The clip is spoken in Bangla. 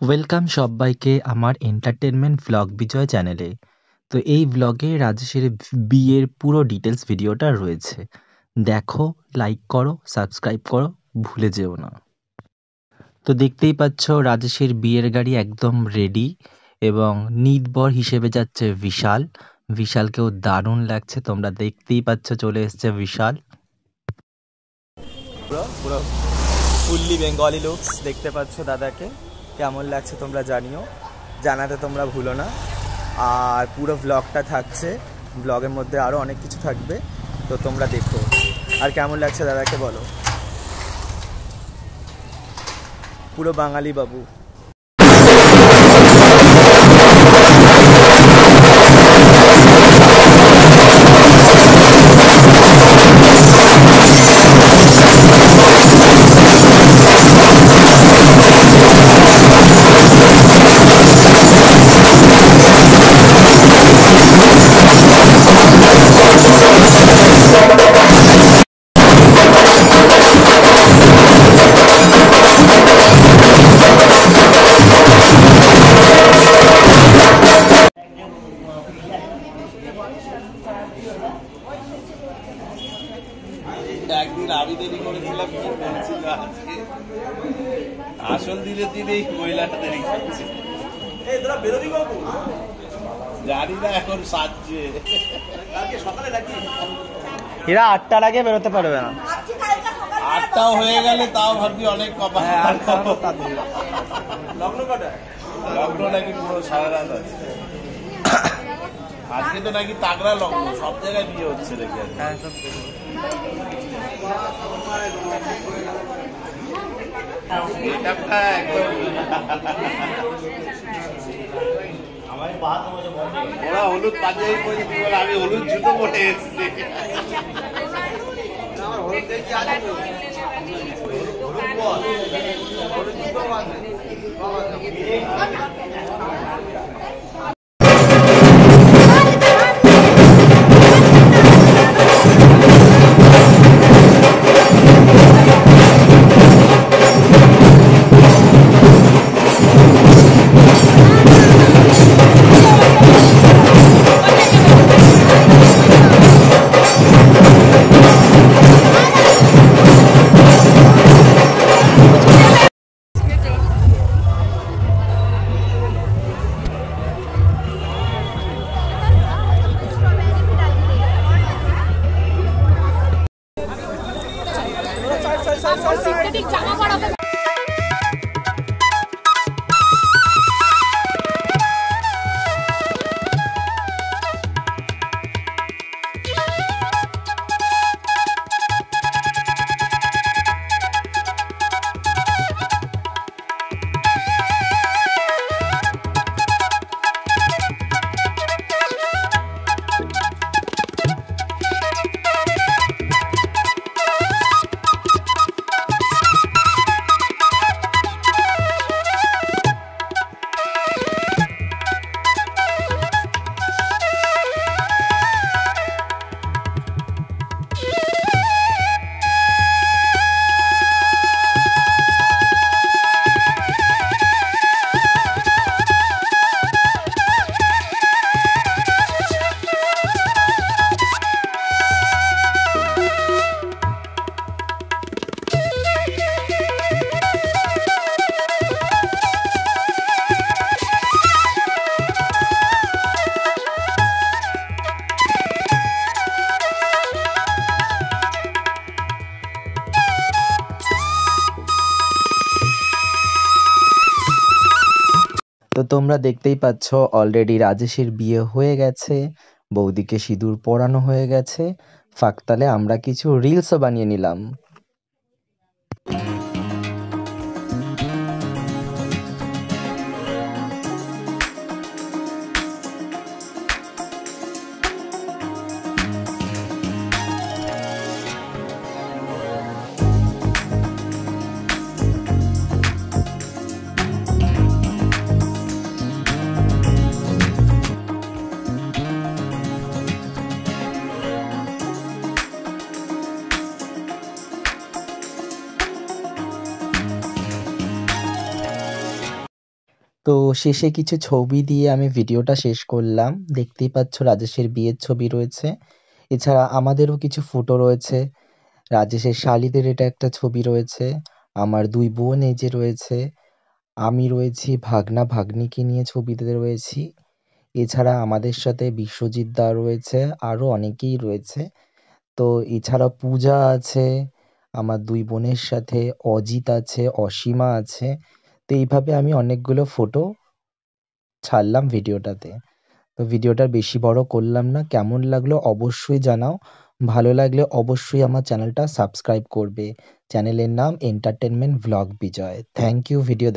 ওয়েলকাম সব্বাইকে আমার এন্টারটেনমেন্ট ভ্লগ বিজয় চ্যানেলে। তো এই ভ্লগে রাজেশের বিয়ের পুরো ডিটেলস ভিডিওটা রয়েছে। দেখো, লাইক করো, সাবস্ক্রাইব করো, ভুলে যেও না। তো দেখতেই পাচ্ছ রাজেশের বিয়ের গাড়ি একদম রেডি এবং নিতবর হিসেবে যাচ্ছে বিশাল। বিশালকেও দারুণ লাগছে, তোমরা দেখতেই পাচ্ছ চলে এসছে বিশাল। পুরো ফুললি বেঙ্গলি লুকস দেখতে পাচ্ছ দাদাকে, কেমন লাগছে তোমরা জানিও, জানাতে তোমরা ভুলো না। আর পুরো ব্লগটা থাকছে, ব্লগের মধ্যে আরও অনেক কিছু থাকবে, তো তোমরা দেখো। আর কেমন লাগছে দাদাকে বলো, পুরো বাঙালি বাবু। একদিন আমি দেরি করেছিলাম, কি বলছিল আজকে আসল দিনের দিনেই মহিলাটা দেরি করছে। জানি না এখন সাজছে, এরা 8টার আগে বেরোতে পারবে না। 8টাও হয়ে গেলে তাও ভাবছি অনেক কপা। লগ্ন নাকি পুরো সারা রাত আছে আজকে, তো নাকি তাগড়া লগ্ন, সব জায়গায় বিয়ে হচ্ছে নাকি। ওরা হলুদ পাঞ্জাবি পরে, আমি হলুদ জুতো পরে এসছি। তো তোমরা দেখতেই পাচ্ছ অলরেডি রাজেশের বিয়ে হয়ে গেছে, বৌদিকে সিঁদুর পরানো হয়ে গেছে। ফাঁকতালে আমরা কিছু রিলসও বানিয়ে নিলাম। তো শেষে কিছু ছবি দিয়ে আমি ভিডিওটা শেষ করলাম। দেখতেই পাচ্ছ রাজেশের বিয়ের ছবি রয়েছে। এছাড়া আমাদেরও কিছু ফটো রয়েছে। রাজেশের শালিদের এটা একটা ছবি রয়েছে। আমার 2 বোন এই যে রয়েছে। আমি রয়েছি, ভাগনা ভাগ্নিকে নিয়ে ছবিতে রয়েছি। এছাড়া আমাদের সাথে বিশ্বজিৎ দা রয়েছে, আরো অনেকেই রয়েছে। তো এছাড়াও পূজা আছে, আমার 2 বোনের সাথে অজিত আছে, অসীমা আছে। তো এইভাবে আমি অনেকগুলো ফটো ছাড়লাম ভিডিওটাতে। তো ভিডিওটা বেশি বড় করলাম না। কেমন লাগলো অবশ্যই জানাও। ভালো লাগলে অবশ্যই আমার চ্যানেলটা সাবস্ক্রাইব করবে। চ্যানেলের নাম entertainment vlog Bijoy. Thank you video